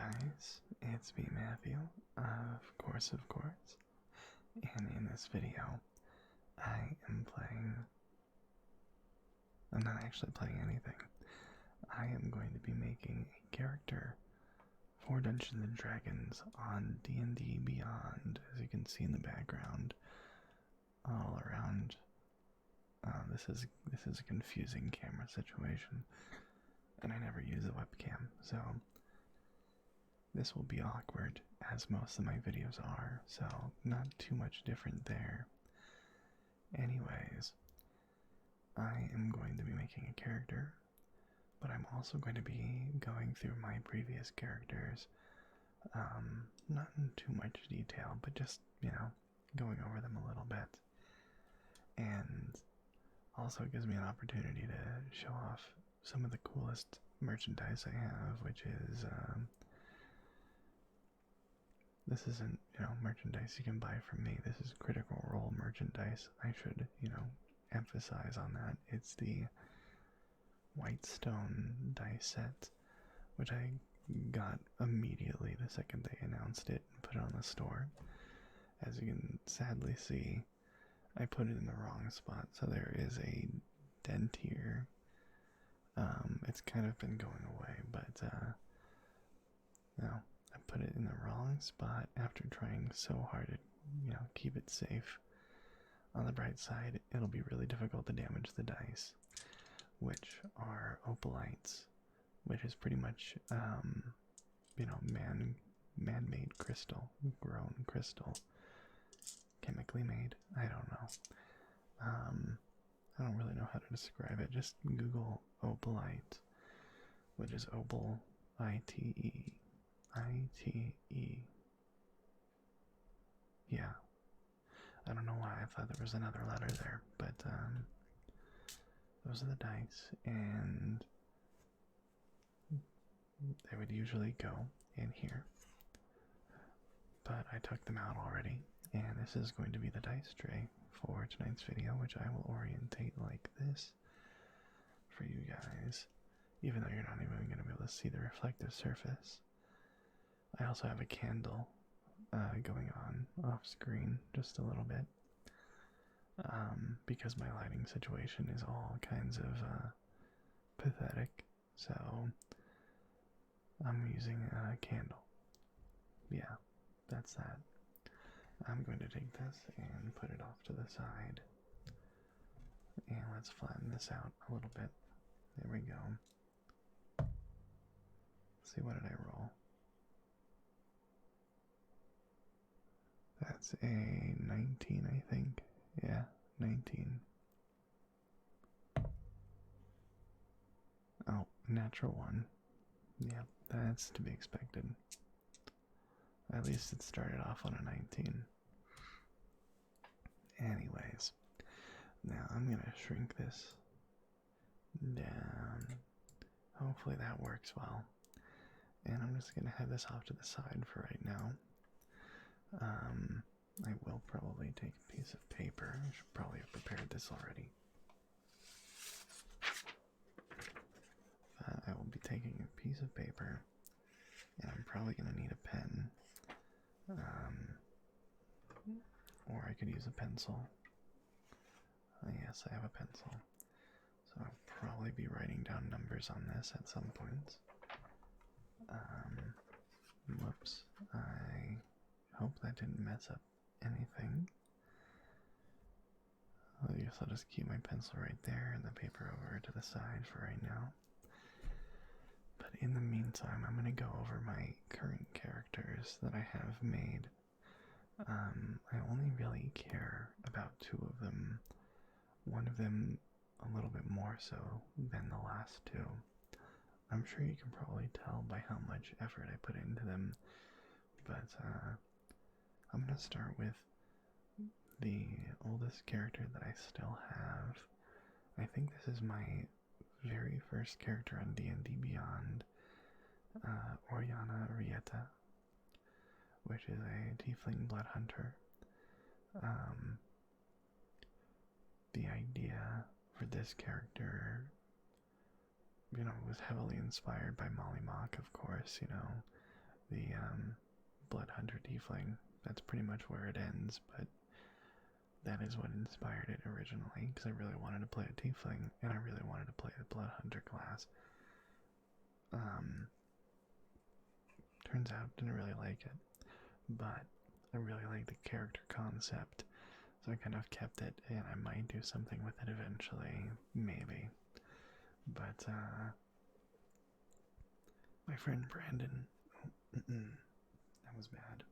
guys, it's me Matthew, of course, and in this video, I'm not actually playing anything. I am going to be making a character for Dungeons & Dragons on D&D Beyond, as you can see in the background, all around. This is a confusing camera situation, and I never use a webcam, so this will be awkward, as most of my videos are, so not too much different there. Anyways, I am going to be making a character, but I'm also going to be going through my previous characters, not in too much detail, but just, going over them a little bit. And also gives me an opportunity to show off some of the coolest merchandise I have, which is, this isn't, merchandise you can buy from me. This is Critical Role merchandise. I should, emphasize on that. It's the Whitestone dice set, which I got immediately the second they announced it and put it on the store. As you can sadly see, I put it in the wrong spot, so there is a dent here. It's kind of been going away, but no, I put it in the wrong spot after trying so hard to, keep it safe. On the bright side, it'll be really difficult to damage the dice, which are opalites, which is pretty much, man-made crystal, grown crystal, chemically made. I don't know. I don't really know how to describe it. Just Google opalite, which is opal, I-T-E. I-T-E. Yeah. I don't know why I thought there was another letter there, but those are the dice, and they would usually go in here. But I took them out already, and this is going to be the dice tray for tonight's video, which I will orientate like this for you guys, even though you're not even going to be able to see the reflective surface. I also have a candle going on off screen just a little bit, because my lighting situation is all kinds of pathetic, so I'm using a candle. Yeah, that's that. I'm going to take this and put it off to the side, and let's flatten this out a little bit. There we go. Let's see, what did I roll? That's a 19, I think. Yeah, 19. Oh, natural 1. Yep, that's to be expected. At least it started off on a 19. Anyways, now I'm gonna shrink this down. Hopefully that works well. And I'm just gonna have this off to the side for right now. I will probably take a piece of paper. I should probably have prepared this already. I will be taking a piece of paper, and I'm probably going to need a pen. Or I could use a pencil. Yes, I have a pencil. So I'll probably be writing down numbers on this at some point. Whoops. I hope that didn't mess up anything. I guess I'll just keep my pencil right there and the paper over to the side for right now. But in the meantime, I'm going to go over my current characters that I have made. I only really care about 2 of them. One of them a little bit more so than the last 2. I'm sure you can probably tell by how much effort I put into them, but I'm going to start with the oldest character that I still have. I think this is my very first character on D&D Beyond, Oriana Rieta, which is a tiefling blood hunter. The idea for this character, was heavily inspired by Molly Mock, of course, the Blood Hunter Tiefling. That's pretty much where it ends, but that is what inspired it originally, because I really wanted to play a Tiefling, and I really wanted to play the Blood Hunter class. Turns out, didn't really like it, but I really like the character concept, so I kind of kept it, and I might do something with it eventually, maybe. But, my friend Brandon, that was bad.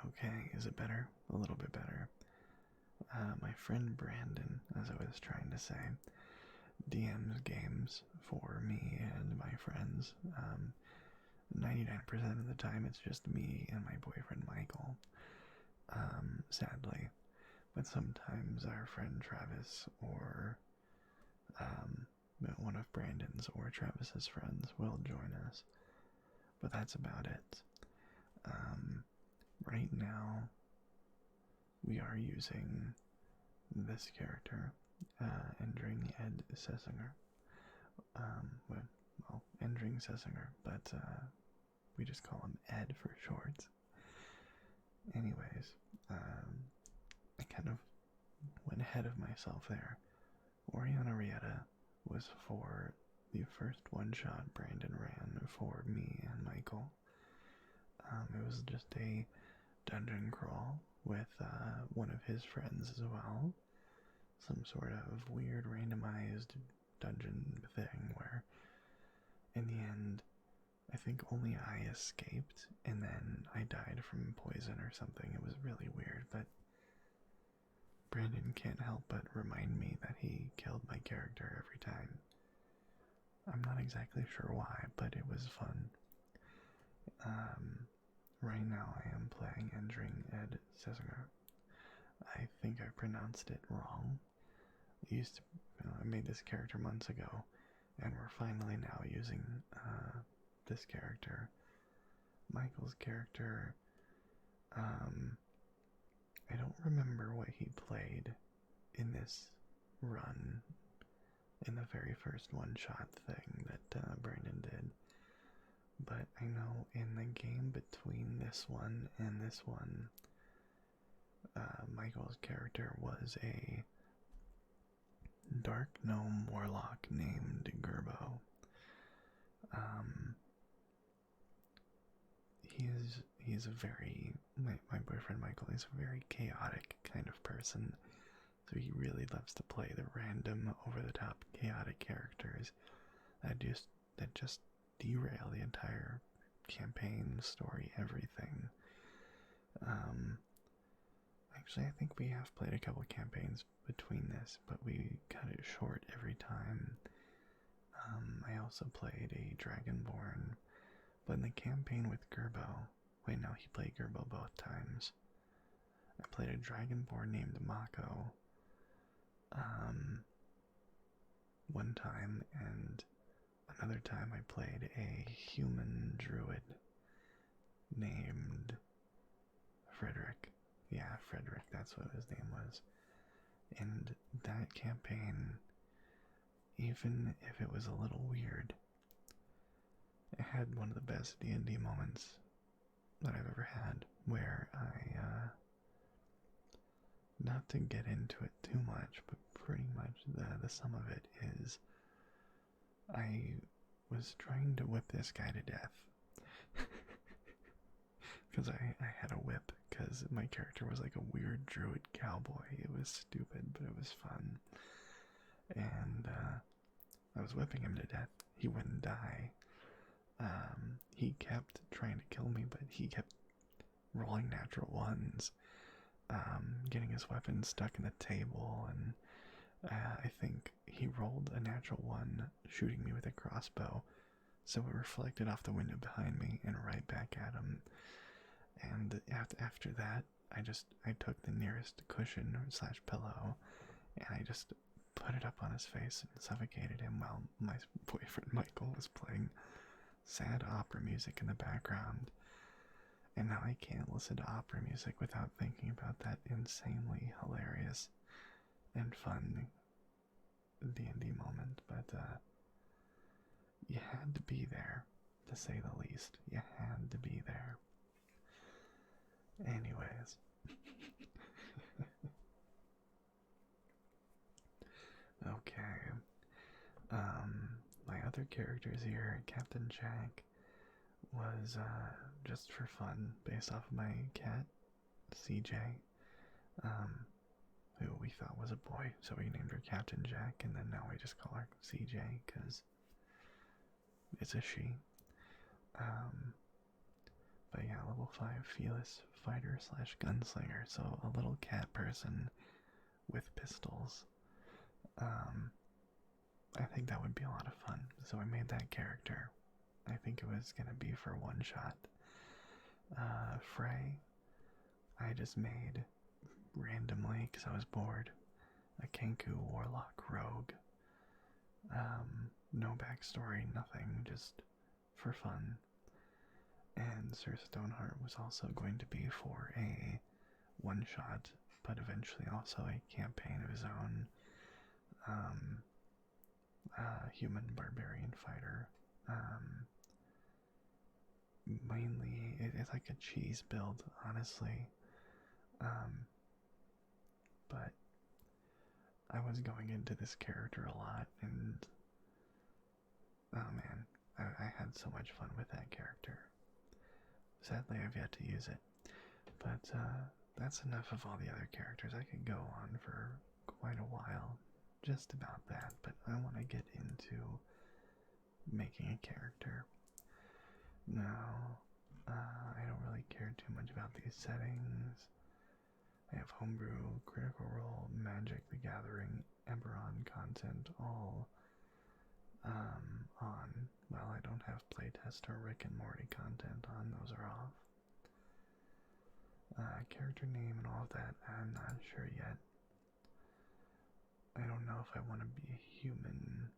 Okay, is it better? A little bit better. My friend Brandon, as I was trying to say, DMs games for me and my friends. 99% of the time it's just me and my boyfriend Michael, sadly. But sometimes our friend Travis or one of Brandon's or Travis's friends will join us. But that's about it. Right now, we are using this character, Endring Ed Sessinger. Well, Endring Sessinger, but we just call him Ed for short. Anyways, I kind of went ahead of myself there. Oriana Rieta was for the first one-shot Brandon ran for me and Michael. It was just a dungeon crawl with one of his friends as well. Some sort of weird randomized dungeon thing where in the end I think only I escaped and then I died from poison or something. It was really weird, but Brandon can't help but remind me that he killed my character every time. I'm not exactly sure why, but it was fun. Right now I am playing Endring Ed Sessinger. I think I pronounced it wrong. I made this character months ago, and we're finally now using this character. Michael's character, I don't remember what he played in this run, in the very first one-shot thing that Brandon did. But I know in the game between this one and this one, Michael's character was a dark gnome warlock named Gerbo. He's a very, my boyfriend Michael is a very chaotic kind of person, so he really loves to play the random, over-the-top, chaotic characters that just derail the entire campaign, story, everything. Actually, I think we have played a couple campaigns between this, but we cut it short every time. I also played a Dragonborn, but in the campaign with Gerbo, wait, no, he played Gerbo both times. I played a Dragonborn named Mako, one time, and another time I played a human druid named Frederick. Yeah, Frederick, that's what his name was. And that campaign, even if it was a little weird, it had one of the best D&D moments that I've ever had, where not to get into it too much, but pretty much the sum of it is, I was trying to whip this guy to death. Because I had a whip, because my character was like a weird druid cowboy. It was stupid, but it was fun. And I was whipping him to death. He wouldn't die. He kept trying to kill me, but he kept rolling natural ones, getting his weapon stuck in the table, and I think he rolled a natural one shooting me with a crossbow, so it reflected off the window behind me and right back at him. And after that, I took the nearest cushion / pillow, and I just put it up on his face and suffocated him while my boyfriend Michael was playing sad opera music in the background. And now I can't listen to opera music without thinking about that insanely hilarious and fun D&D moment. But yeah, had to be there, to say the least. You had to be there. Anyways. Okay. My other characters here, Captain Jack, was just for fun, based off of my cat, CJ, who we thought was a boy, so we named her Captain Jack, and then now we just call her CJ, because it's a she. But yeah, level 5 fearless fighter slash gunslinger, so a little cat person with pistols. I think that would be a lot of fun, so I made that character. I think it was gonna be for one shot. Frey, I just made randomly because I was bored. A Kenku Warlock Rogue. No backstory, nothing, just for fun. And Sir Stoneheart was also going to be for a one shot, but eventually also a campaign of his own. Human barbarian fighter. Mainly, it's like a cheese build, honestly. But I was going into this character a lot, and oh man, I had so much fun with that character. Sadly, I've yet to use it, but that's enough of all the other characters. I could go on for quite a while just about that, but I want to get into making a character. Now, I don't really care too much about these settings. I have homebrew, critical role, magic, the gathering, Eberron content, all on. Well, I don't have playtest or Rick and Morty content on, those are off. Character name and all of that, I'm not sure yet. I don't know if I want to be a human.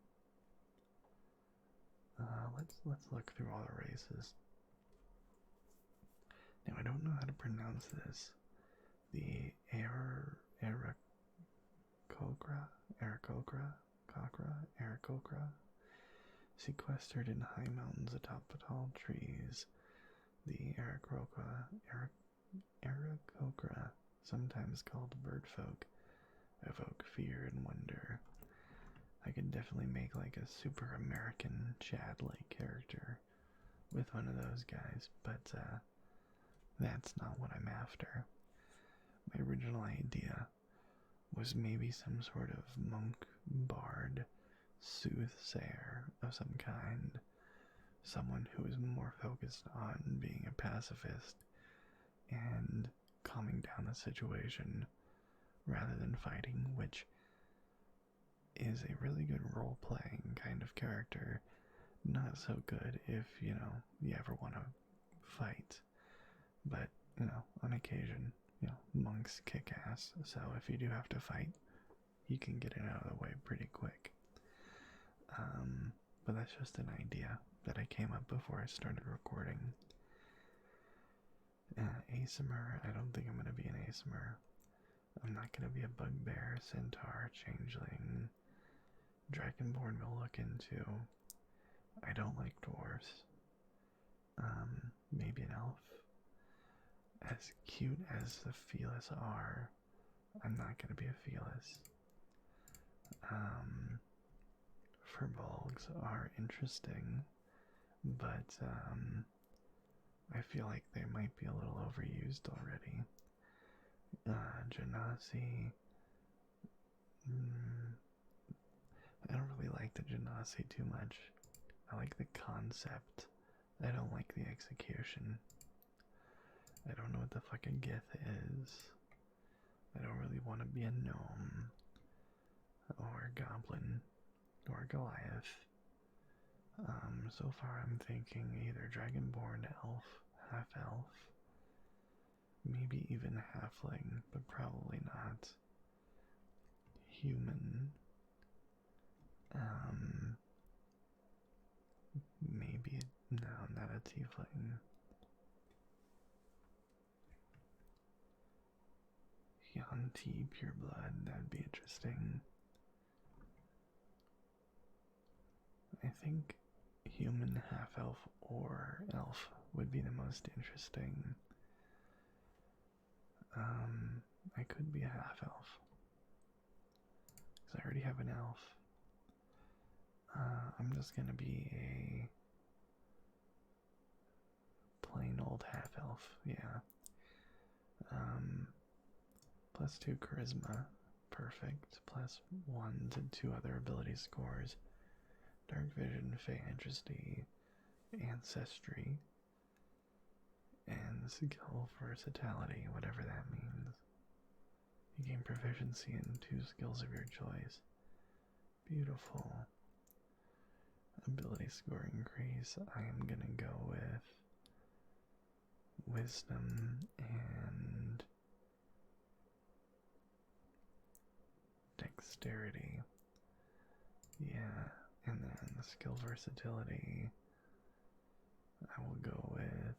Let's look through all the races. Now I don't know how to pronounce this. The Aarakocra, sequestered in high mountains atop tall trees. The Aarakocra, sometimes called birdfolk, evoke fear and wonder. I could definitely make like a super American Chad-like character with one of those guys, but that's not what I'm after. My original idea was maybe some sort of monk, bard, soothsayer of some kind, someone who is more focused on being a pacifist and calming down the situation rather than fighting, which is a really good role-playing kind of character. Not so good if, you ever want to fight. But, on occasion, monks kick ass. So if you do have to fight, you can get it out of the way pretty quick. But that's just an idea that I came up before I started recording. Aesimer, I don't think I'm going to be an Aesimer. I'm not going to be a bugbear, centaur, changeling. Dragonborn we'll look into. I don't like dwarves. Maybe an elf. As cute as the Felis are, I'm not going to be a Felis. Furbolgs are interesting, but I feel like they might be a little overused already. Genasi. I don't really like the Genasi too much. I like the concept. I don't like the execution. I don't know what the fucking Gith is. I don't really want to be a gnome. Or a goblin. Or a Goliath. So far I'm thinking either Dragonborn, elf, half-elf. Maybe even halfling, but probably not. Human. Maybe, no, not a tiefling. Yuan-Ti pureblood, that'd be interesting. I think human, half-elf, or elf would be the most interesting. I could be a half-elf. Because I already have an elf. I'm just gonna be a plain old half-elf, yeah. +2 charisma, perfect. +1 to 2 other ability scores. Dark vision, majesty, ancestry, and skill versatility, whatever that means. You gain proficiency in 2 skills of your choice. Beautiful. Ability score increase, I am gonna go with wisdom and dexterity. Yeah, and then the skill versatility, I will go with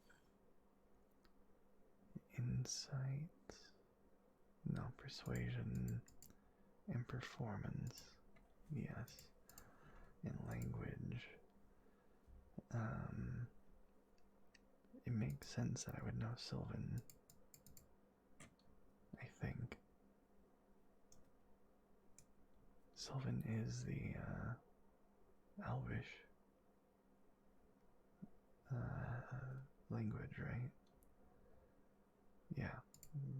insight, no, persuasion, and performance. Yes, and language. It makes sense that I would know Sylvan, I think. Sylvan is the Elvish language, right? Yeah,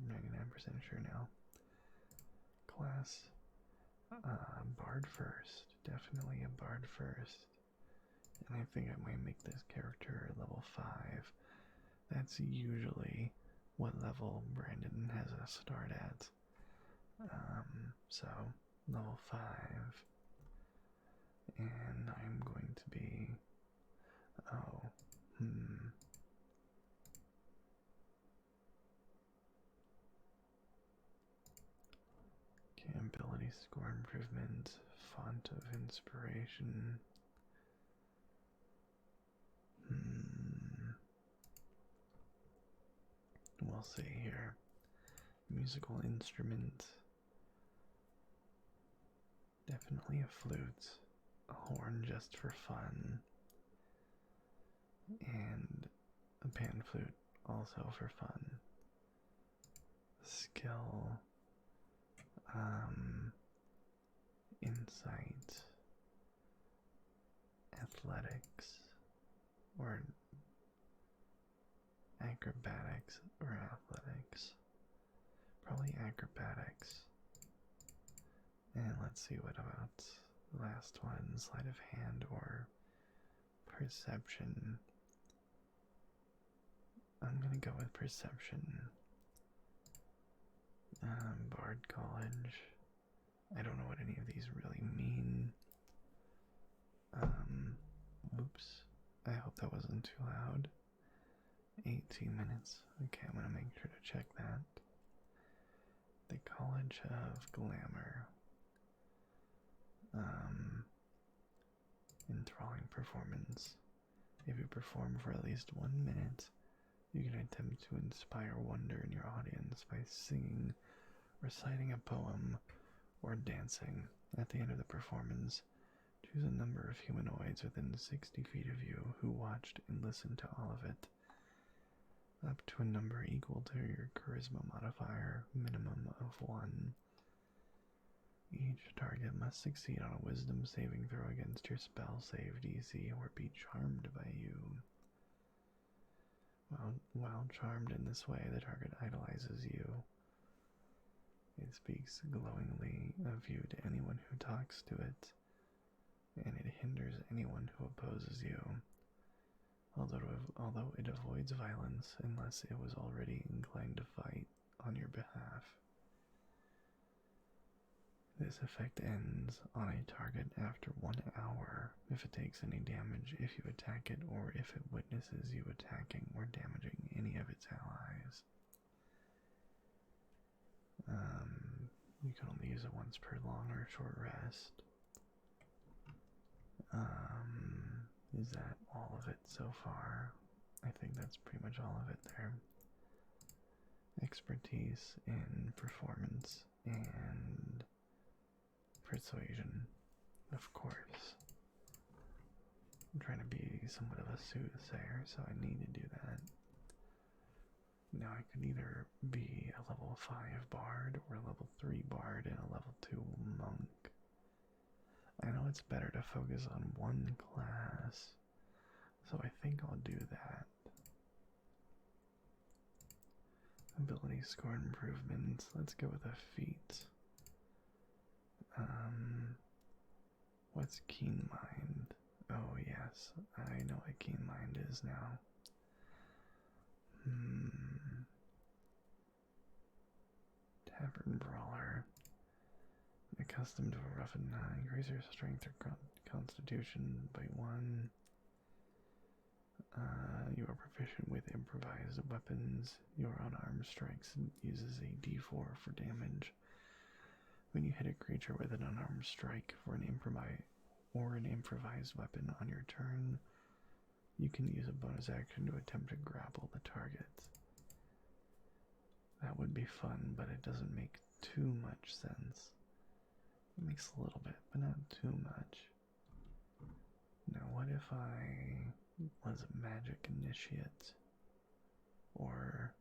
99% sure now. Class, Bard first, definitely a Bard first. And I think I might make this character level 5. That's usually what level Brandon has us start at. So, level 5. And I'm going to be... Okay, ability score improvement, font of inspiration. We'll see here. Musical instrument. Definitely a flute. A horn just for fun. And a pan flute also for fun. Skill. Insight. Athletics. Or acrobatics or athletics. Probably acrobatics. And let's see, what about the last one? Sleight of hand or perception? I'm gonna go with perception. Bard College. I don't know what any of these really mean. Oops. I hope that wasn't too loud. 18 minutes. Okay, I'm gonna make sure to check that. The College of Glamour. Enthralling performance. If you perform for at least 1 minute, you can attempt to inspire wonder in your audience by singing, reciting a poem, or dancing. At the end of the performance, choose a number of humanoids within 60 feet of you who watched and listened to all of it, up to a number equal to your charisma modifier, minimum of 1. Each target must succeed on a wisdom saving throw against your spell save DC or be charmed by you. While charmed in this way, the target idolizes you. It speaks glowingly of you to anyone who talks to it, and it hinders anyone who opposes you, although it avoids violence unless it was already inclined to fight on your behalf. This effect ends on a target after 1 hour if it takes any damage if you attack it or if it witnesses you attacking or damaging any of its allies. You can only use it once per long or short rest. Is that all of it so far? I think that's pretty much all of it there. Expertise in performance and persuasion, of course. I'm trying to be somewhat of a soothsayer, so I need to do that. Now I could either be a level 5 bard or a level 3 bard and a level 2 monk. I know it's better to focus on one class, so I think I'll do that. Ability score improvements. Let's go with a feat. What's Keen Mind? Oh yes, I know what Keen Mind is now. Tavern Brawler. Accustomed to a rough and increase your strength or constitution by 1. You are proficient with improvised weapons. Your unarmed strikes uses a d4 for damage. When you hit a creature with an unarmed strike for an improvised weapon on your turn, you can use a bonus action to attempt to grapple the target. That would be fun, but it doesn't make too much sense. It makes a little bit, but not too much. Now, what if I was a magic initiate? Or,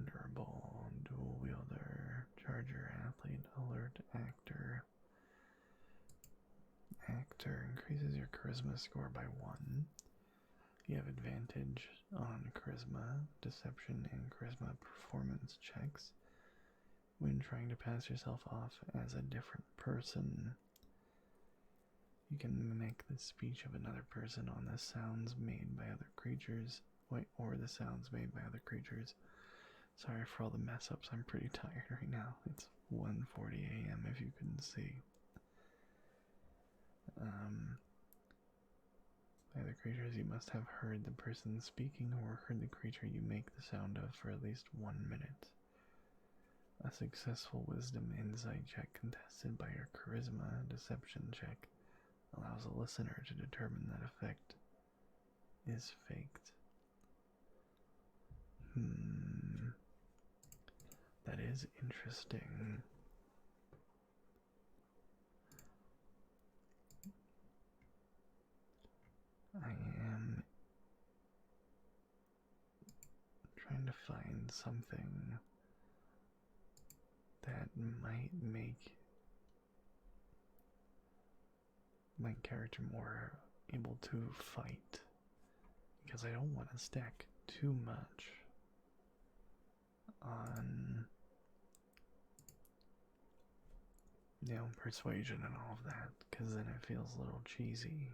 durable, dual wielder, charger, athlete, alert, actor. Actor increases your charisma score by 1. You have advantage on charisma, deception, and charisma performance checks when trying to pass yourself off as a different person. You can mimic the speech of another person on the sounds made by other creatures, or the sounds made by other creatures. Sorry for all the mess ups, I'm pretty tired right now. It's 1:40 a.m. if you couldn't see. By other creatures, you must have heard the person speaking or heard the creature you make the sound of for at least 1 minute. A successful wisdom insight check contested by your charisma deception check allows a listener to determine that effect is faked. That is interesting. I am trying to find something that might make my character more able to fight, because I don't want to stack too much on, persuasion and all of that, because then it feels a little cheesy,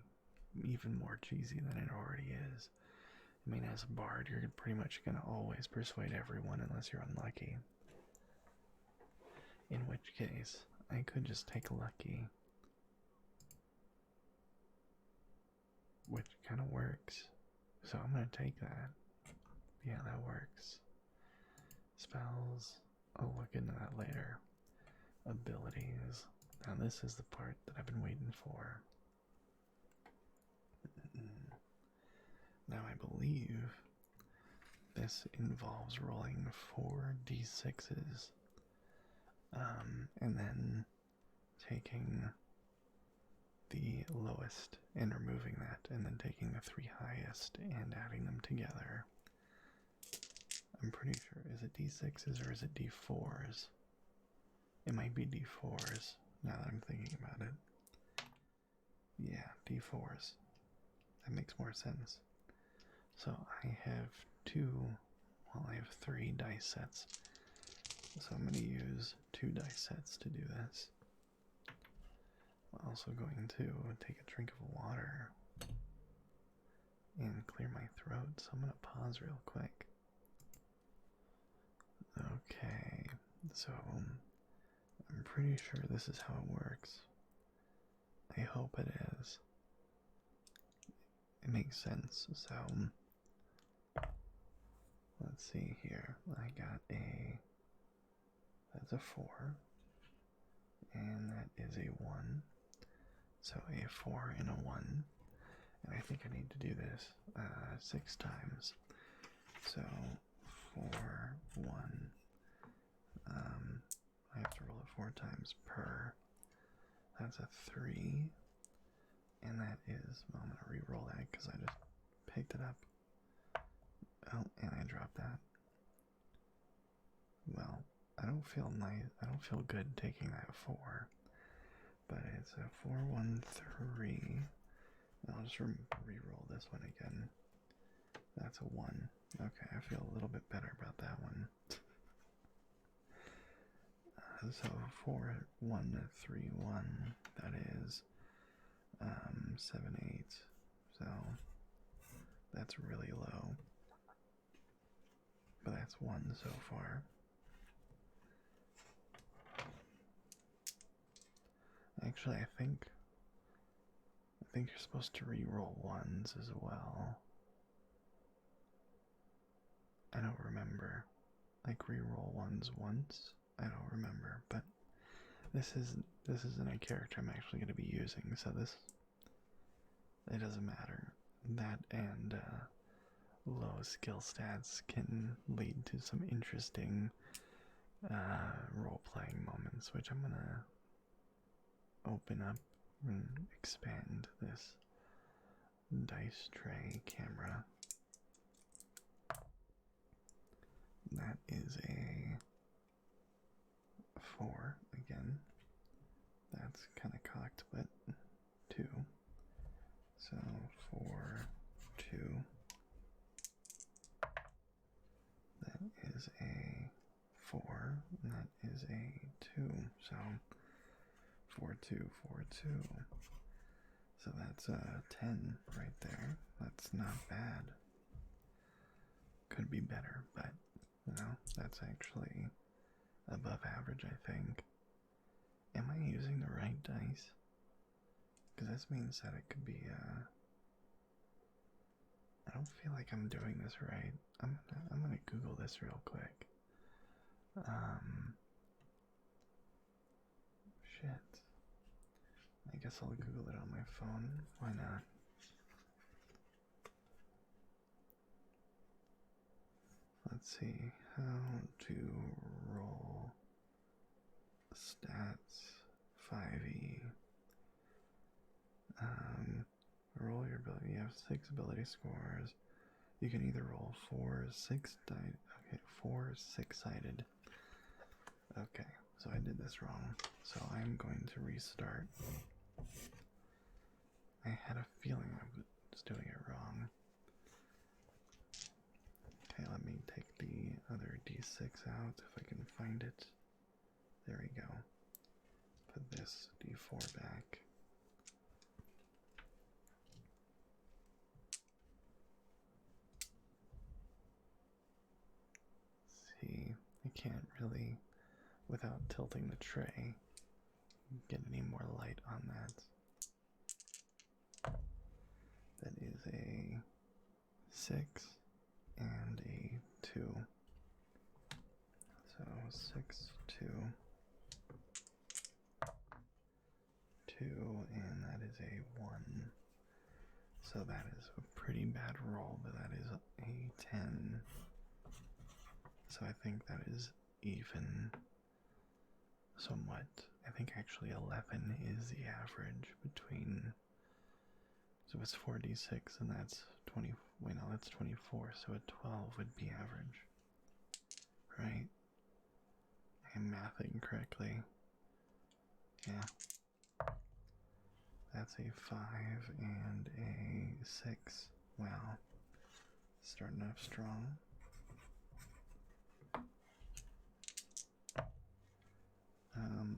even more cheesy than it already is. I mean, as a bard, you're pretty much going to always persuade everyone unless you're unlucky. In which case, I could just take lucky, which kind of works. So I'm going to take that. Yeah, that works. Spells, I'll look into that later. Abilities. Now this is the part that I've been waiting for. Now I believe this involves rolling 4 d6s. And then taking the lowest and removing that, and then taking the 3 highest and adding them together. I'm pretty sure, is it d6s or is it d4s? It might be d4s, now that I'm thinking about it. Yeah, d4s. That makes more sense. So I have 3 dice sets. So I'm going to use 2 dice sets to do this. I'm also going to take a drink of water and clear my throat, so I'm going to pause real quick. Okay, so I'm pretty sure this is how it works. I hope it is. It makes sense, so let's see here. I got that's a 4, and that is a 1. So a 4 and a 1, and I think I need to do this 6 times. So 4, 1, I have to roll it 4 times per. That's a 3. And that is, well, I'm gonna re-roll that because I just picked it up. Oh, and I dropped that. Well, I don't feel nice. I don't feel good taking that 4. But it's a 4, 1, 3. I'll just re-roll this one again. That's a 1. Okay, I feel a little bit better about that one. So 4, 1, 3, 1. That is 7, 8. So that's really low. But that's 1 so far. Actually, I think you're supposed to re-roll 1s as well. I don't remember. Like re-roll 1s once? I don't remember, but this isn't a character I'm actually going to be using, so it doesn't matter. That and low skill stats can lead to some interesting role-playing moments, which I'm gonna open up and expand this dice tray camera. That is a 4 again. That's kind of cocked, but 2. So 4, 2. That is a 4, and that is a 2. So 4, 2, 4, 2. So that's a 10 right there. That's not bad. Could be better, but you know, that's actually above average, I think. Am I using the right dice? Because this means that it could be, I don't feel like I'm doing this right. I'm gonna Google this real quick. Shit. I guess I'll Google it on my phone. Why not? Let's see. How to roll stats 5e. Roll your ability. You have 6 ability scores. You can either roll 4 6-sided. Okay, so I did this wrong. So I'm going to restart. I had a feeling I was doing it wrong. Okay, let me take the other d6 out if I can find it. There we go. Put this d4 back. See, I can't really, without tilting the tray, get any more light on that. That is a 6 and a 2. So 6, 2, 2, and that is a 1. So that is a pretty bad roll, but that is a 10. So I think that is even somewhat. I think actually 11 is the average between. So it's 4d6 and that's 20. Wait, no, that's 24. So a 12 would be average. Right? I'm mathing correctly. Yeah. That's a 5 and a 6. Wow. Starting off strong.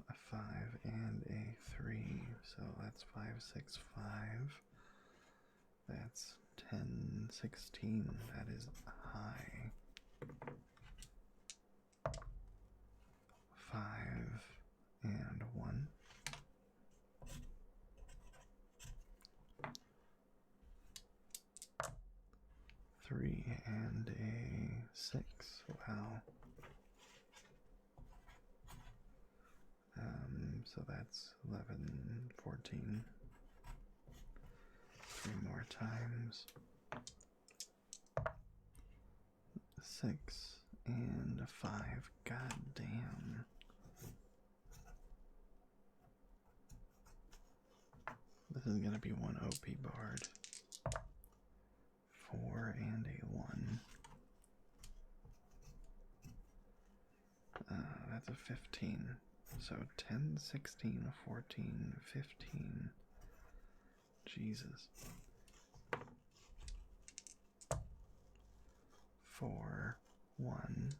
A 5 and a 3. So that's 5, 6, 5. That's 10, 16. That is high. 5 and 1. 3 and a 6. Wow. So that's 11, 14. 3 more times. 6 and a 5. God damn. This is gonna be one OP bard. 4 and a 1. That's a 15. So 10, 16, 14, 15. Jesus. 4, 1,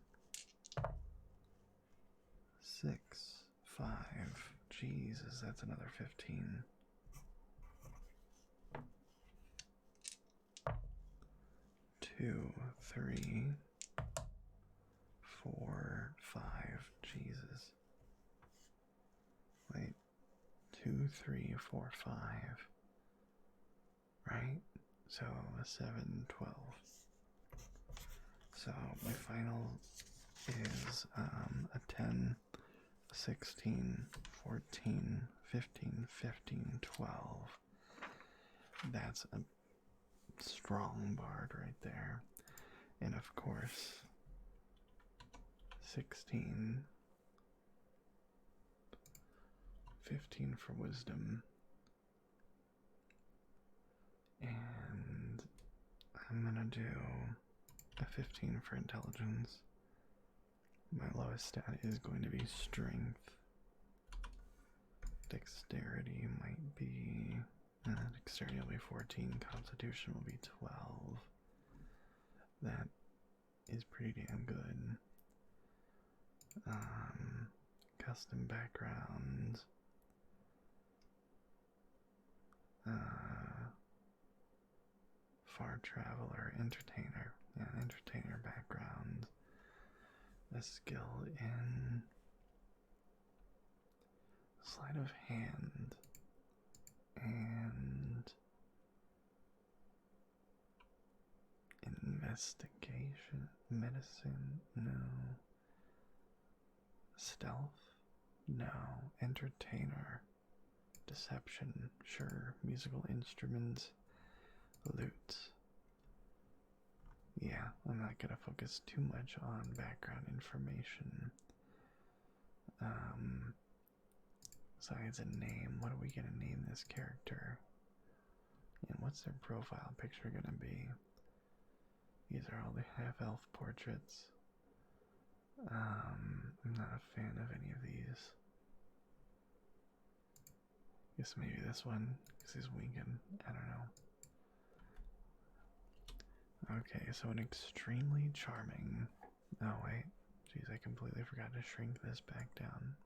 6, 5. Jesus, that's another 15. 2, 3, 4, 5. Jesus. Wait. 2, 3, 4, 5. Right? So a 7, 12. So my final is a 10, 16, 14, 15, 15, 12. That's a strong bard right there. And of course, 16, 15 for wisdom. And I'm gonna do a 15 for intelligence. My lowest stat is going to be strength. Dexterity might be... dexterity will be 14, constitution will be 12. That is pretty damn good. Custom backgrounds. Far traveler, entertainer. Yeah, entertainer background. A skill in sleight of hand and investigation, medicine, no. Stealth, no. Entertainer, deception, sure. Musical instruments, lute. Yeah, I'm not gonna focus too much on background information. Besides a name, what are we gonna name this character? And what's their profile picture gonna be? These are all the half-elf portraits. I'm not a fan of any of these. Guess maybe this one, because he's winking. I don't know. Okay, so an extremely charming... Oh, wait. Jeez, I completely forgot to shrink this back down.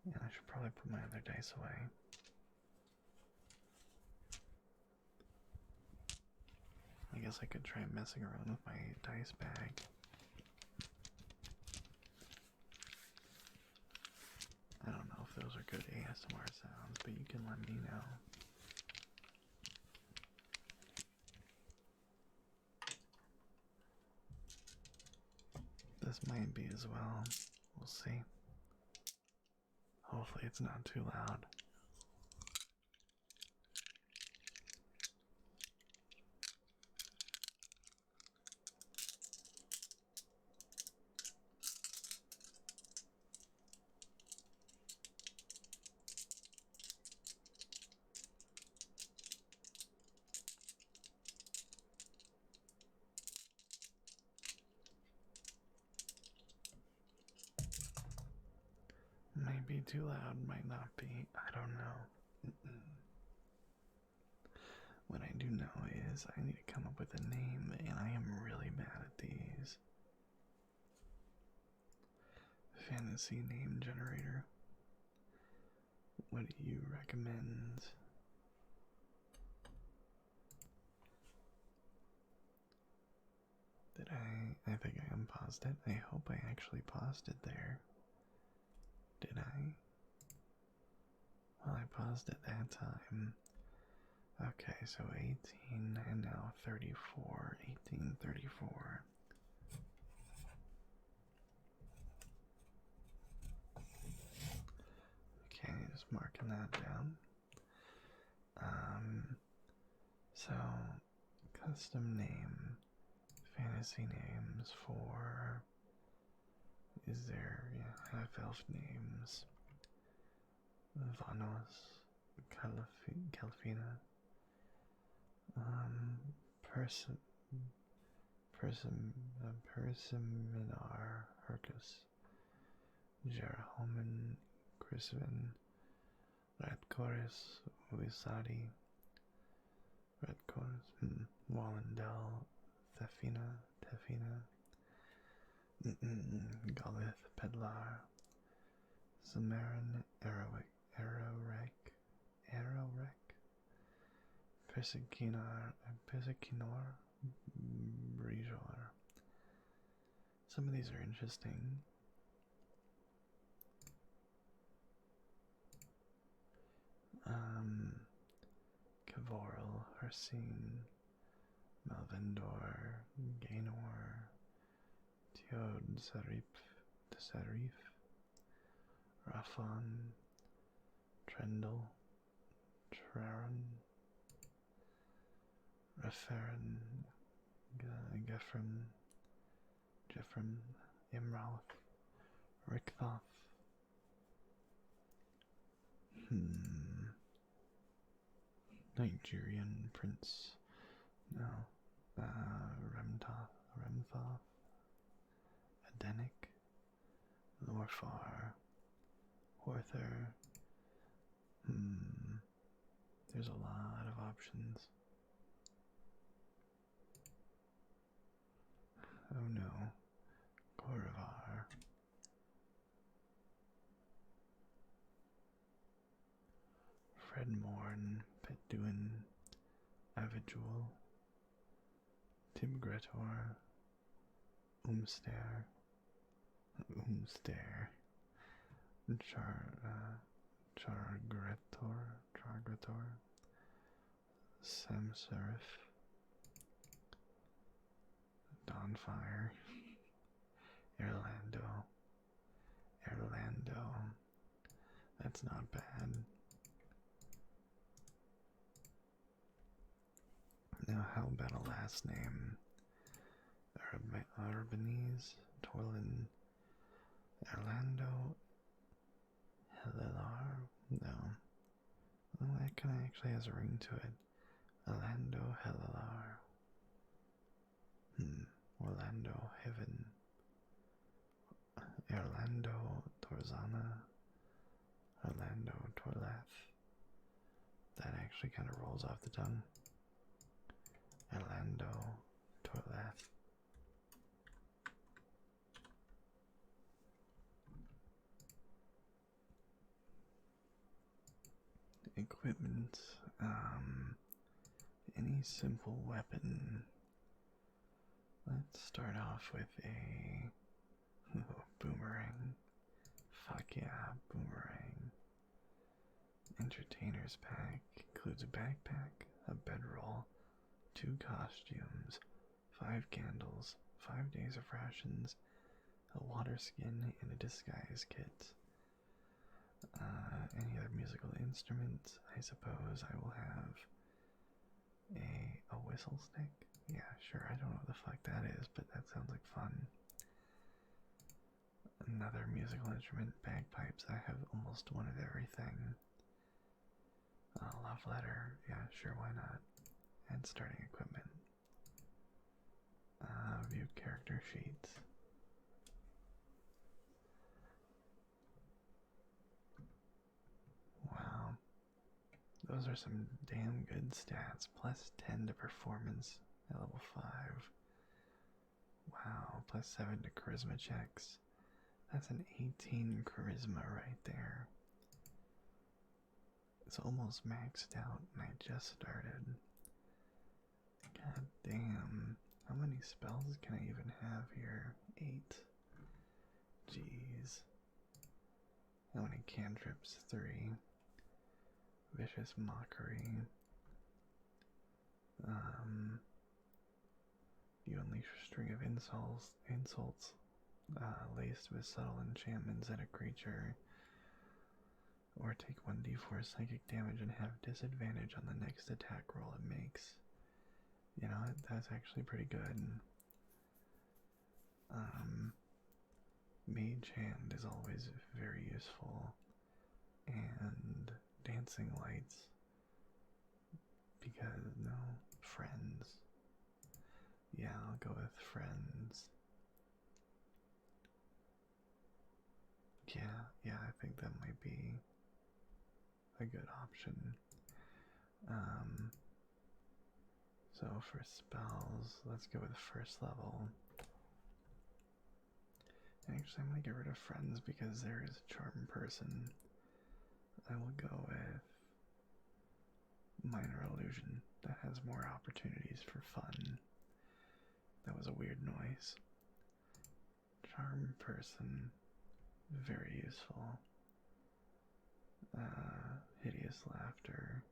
And I should probably put my other dice away. I guess I could try messing around with my dice bag. I don't know if those are good ASMR sounds, but you can let me know. This might be as well. We'll see. Hopefully it's not too loud. Might be too loud, might not be. I don't know. What I do know is I need to come up with a name, and I am really bad at these. Fantasy name generator. What do you recommend? Did I think I unpaused it. I hope I actually paused it there. Did I? Well, I paused it that time. Okay, so 18 and now 34. 18, 34. Okay, just marking that down. So, custom name. fantasy names for... Is there, yeah, half-elf names? Vanos, Calfina, Persim, Persiminar, Hercus, Jerahomen, Crisvin, Ratcoris, Wisadi, Ratcoris, Wallendel, Tefina, Golith, Pedlar, Samarin, Arorek, Persikinor, Brijor. Some of these are interesting. Cavorl, Harsine, Malvendor, Gainor, Teod, Sarif, Rafon, Trendle, Traron, Referin, Jeffrem, Imralf, Richthoff. Nigerian Prince. No. Remthoff. Adenic. Lorfar. Horther. There's a lot of options. Oh no. Corvar. Fredmorn, Petduin, Avijul, Tibgretor, Umster, Chargretor, Samserif, Dawnfire, Erlando. That's not bad. Now, how about a last name? Urbanese, Torlin, Orlando, Helilar? No. Well, that kind of actually has a ring to it. Orlando Helilar. Orlando Heaven. Orlando Torzana. Orlando Torlath. That actually kind of rolls off the tongue. Orlando Torlath. Equipment. Any simple weapon. Let's start off with a boomerang. Fuck yeah, boomerang. Entertainer's pack includes a backpack, a bedroll, 2 costumes, 5 candles, 5 days of rations, a water skin, and a disguise kit. Any other musical instruments? I suppose I will have a whistle stick. Yeah, sure, I don't know what the fuck that is, but that sounds like fun. Another musical instrument, bagpipes. I have almost one of everything. Love letter, yeah, sure, why not? And starting equipment. View character sheets. Wow. Those are some damn good stats. Plus 10 to performance at level 5. Wow. Plus 7 to charisma checks. That's an 18 charisma right there. It's almost maxed out and I just started. God damn. How many spells can I even have here? 8. Jeez. How many cantrips? 3. Vicious Mockery. You unleash a string of insults laced with subtle enchantments at a creature. Or take 1d4 psychic damage and have disadvantage on the next attack roll it makes. You know, that's actually pretty good. Mage Hand is always very useful, and Dancing Lights, because, no, Friends. Yeah, I'll go with Friends. Yeah, I think that might be a good option. So for spells, let's go with first level. Actually, I'm gonna get rid of Friends because there is a Charm Person. I will go with Minor Illusion. That has more opportunities for fun. That was a weird noise. Charm Person, very useful. Hideous Laughter.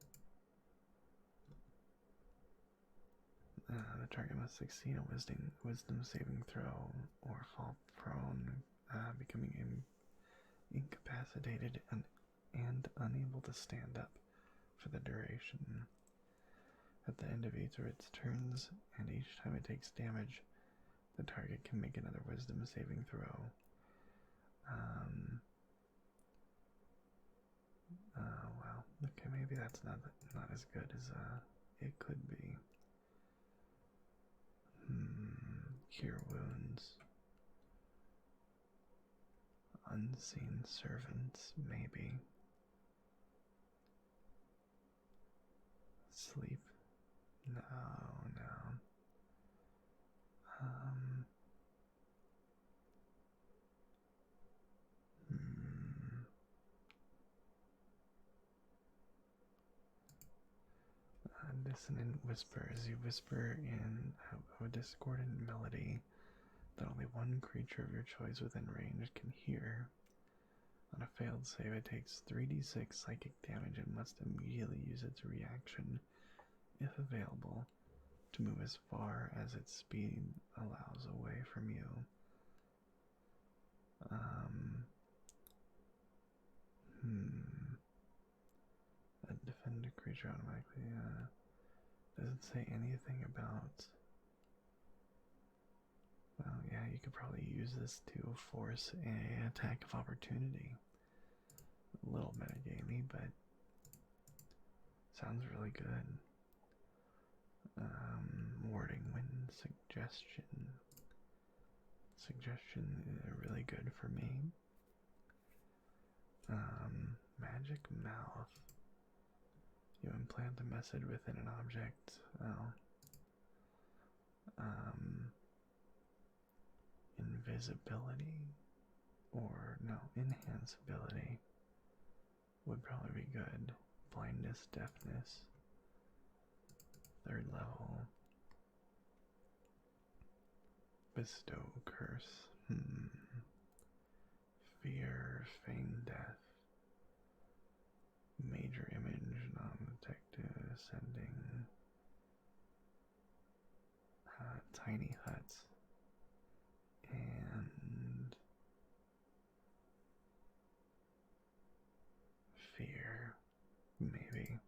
The target must succeed a wisdom saving throw or fall prone, becoming incapacitated and unable to stand up for the duration. At the end of each of its turns, and each time it takes damage, the target can make another wisdom saving throw. Well, okay, maybe that's not as good as it could be. Cure wounds. Unseen servants, maybe. Sleep. No. Dissonant whispers. You whisper in a discordant melody that only one creature of your choice within range can hear. On a failed save, it takes 3d6 psychic damage and must immediately use its reaction, if available, to move as far as its speed allows away from you. Defend a creature automatically. Doesn't say anything about. Well, yeah, you could probably use this to force an attack of opportunity. A little metagamey, but sounds really good. Warding Wind Suggestion. Suggestion is really good for me. Magic Mouth. You implant a message within an object. Invisibility, or no, enhanceability would probably be good. Blindness, deafness, 3rd level. Bestow curse. Fear, feign death. Major image, non-detective, ascending. Tiny huts. And fear, maybe.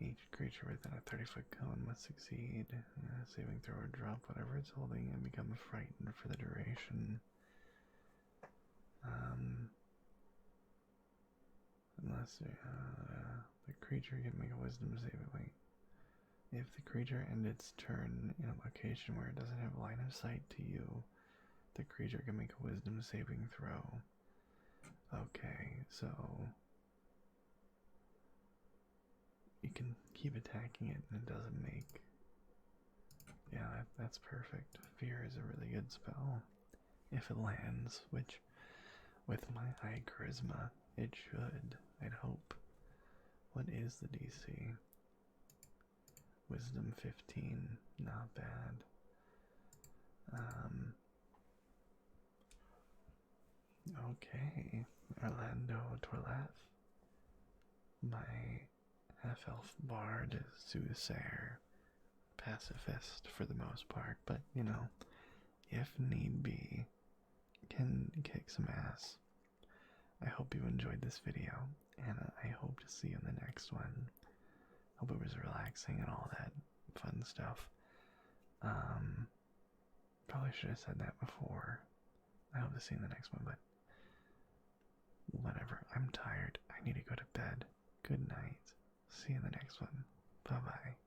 Each creature within a 30-foot cone must succeed, saving throw or drop whatever it's holding and become frightened for the duration. Unless the creature can make a wisdom save. Wait. If the creature ends its turn in a location where it doesn't have line of sight to you, the creature can make a wisdom saving throw. Okay, so you can keep attacking it and it doesn't make. Yeah, that's perfect. Fear is a really good spell. If it lands, which with my high charisma, it should, I'd hope. What is the DC? Wisdom 15, not bad. Okay, Orlando Torlath. My half-elf bard is soothsayer, pacifist for the most part, but you know, if need be, can kick some ass. I hope you enjoyed this video, and I hope to see you in the next one. Hope it was relaxing and all that fun stuff. Probably should have said that before. I hope to see you in the next one, but whatever. I'm tired. I need to go to bed. Good night. See you in the next one. Bye bye.